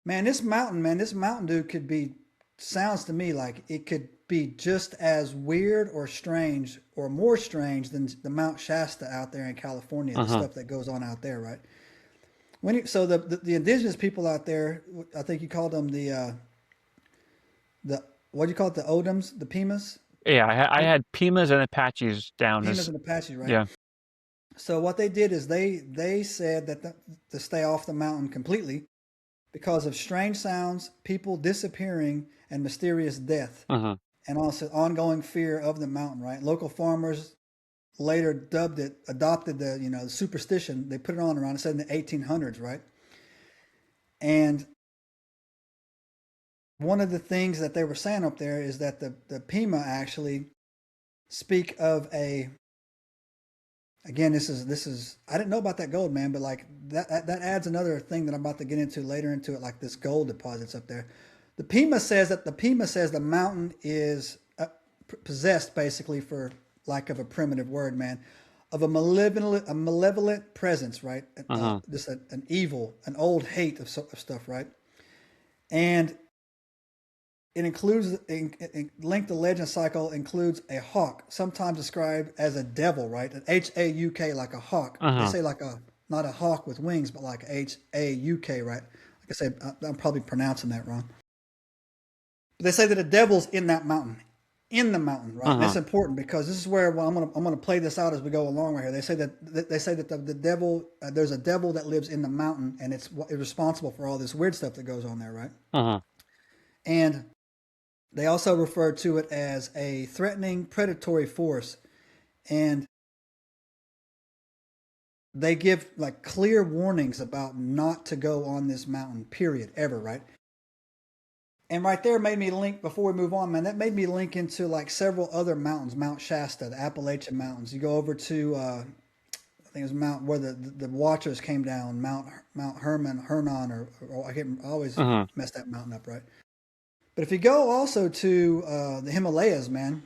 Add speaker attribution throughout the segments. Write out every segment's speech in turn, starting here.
Speaker 1: Man, this mountain dude sounds to me like it could be just as weird or strange or more strange than the Mount Shasta out there in California, the
Speaker 2: Uh-huh.
Speaker 1: stuff that goes on out there, right? So the indigenous people out there, I think you called them the what do you call it? The Odoms, the Pimas,
Speaker 2: Yeah, I had Pimas and Apaches down
Speaker 1: Pimas
Speaker 2: as,
Speaker 1: and Apaches, right?
Speaker 2: yeah.
Speaker 1: So what they did is they said that to stay off the mountain completely because of strange sounds, people disappearing, and mysterious death,
Speaker 2: Uh-huh.
Speaker 1: and also ongoing fear of the mountain. Right? Local farmers later adopted the superstition. They put it on around, it said in the 1800s, right? And one of the things that they were saying up there is that the Pima actually speak of a again, this is I didn't know about that gold, man, but like that adds another thing that I'm about to get into later into it, like this gold deposits up there. The Pima says the mountain is possessed, basically, for lack of a primitive word, man, of a malevolent presence, right?
Speaker 2: Uh-huh.
Speaker 1: Just an evil, an old hate of stuff, right? And linked the legend cycle includes a hawk, sometimes described as a devil, right? An Hauk, like a hawk. They
Speaker 2: Uh-huh.
Speaker 1: say like not a hawk with wings, but like Hauk, right? Like I said, I'm probably pronouncing that wrong. But they say that a devil's in that mountain, in the mountain, right? And that's
Speaker 2: Uh-huh.
Speaker 1: important because this is where I'm gonna play this out as we go along right here. They say that the devil, there's a devil that lives in the mountain, and it's responsible for all this weird stuff that goes on there, right?
Speaker 2: Uh-huh.
Speaker 1: And they also refer to it as a threatening predatory force. And they give like clear warnings about not to go on this mountain, period, ever, right? And right there made me link, before we move on, man, that made me link into like several other mountains, Mount Shasta, the Appalachian Mountains. You go over to, I think it was Mount where the Watchers came down, Mount Hernon, or I always
Speaker 2: Uh-huh.
Speaker 1: mess that mountain up, right? But if you go also to the Himalayas, man,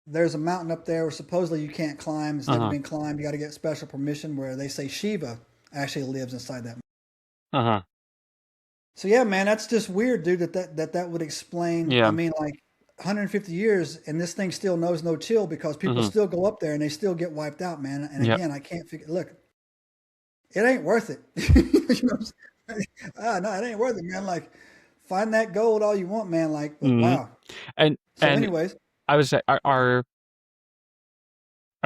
Speaker 1: there's a mountain up there where supposedly you can't climb. It's never
Speaker 2: Uh-huh.
Speaker 1: been climbed. You got to get special permission. Where they say Shiva actually lives inside that.
Speaker 2: Uh-huh.
Speaker 1: So yeah, man, that's just weird, dude. That would explain. I
Speaker 2: Yeah.
Speaker 1: mean, like 150 years, and this thing still knows no chill because people
Speaker 2: Mm-hmm.
Speaker 1: still go up there and they still get wiped out, man. And
Speaker 2: Yep.
Speaker 1: again, I can't figure. Look, it ain't worth it. You know what I'm saying? No, it ain't worth it, man. Like, find that gold all you want, man. Like, but
Speaker 2: Mm-hmm.
Speaker 1: wow.
Speaker 2: And
Speaker 1: So,
Speaker 2: and
Speaker 1: anyways,
Speaker 2: I was I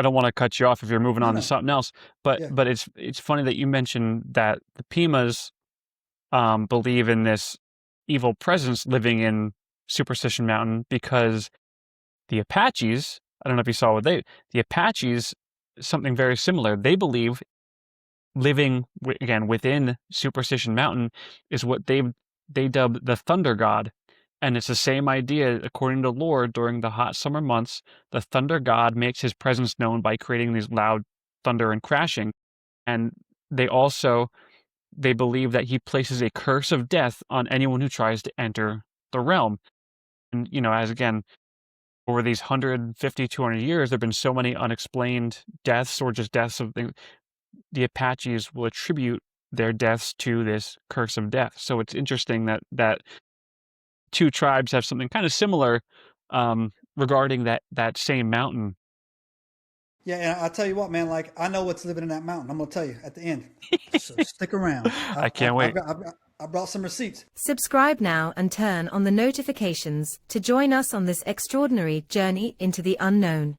Speaker 2: don't want to cut you off if you're moving
Speaker 1: no,
Speaker 2: on to
Speaker 1: no,
Speaker 2: something else, but
Speaker 1: yeah.
Speaker 2: it's funny that you mentioned that the Pimas believe in this evil presence living in Superstition Mountain because the Apaches, I don't know if you saw the Apaches, something very similar. They believe living again within Superstition Mountain is what they dub the Thunder God, and it's the same idea. According to lore, during the hot summer months, the Thunder God makes his presence known by creating these loud thunder and crashing, and they also they believe that he places a curse of death on anyone who tries to enter the realm. And as again, over these 150, 200 years, there have been so many unexplained deaths or just deaths of the Apaches will attribute their deaths to this curse of death. So it's interesting that two tribes have something kind of similar regarding that same mountain.
Speaker 1: Yeah, and I'll tell you what, man. Like, I know what's living in that mountain. I'm gonna tell you at the end. So stick around.
Speaker 2: I can't wait.
Speaker 1: I brought some receipts.
Speaker 3: Subscribe now and turn on the notifications to join us on this extraordinary journey into the unknown.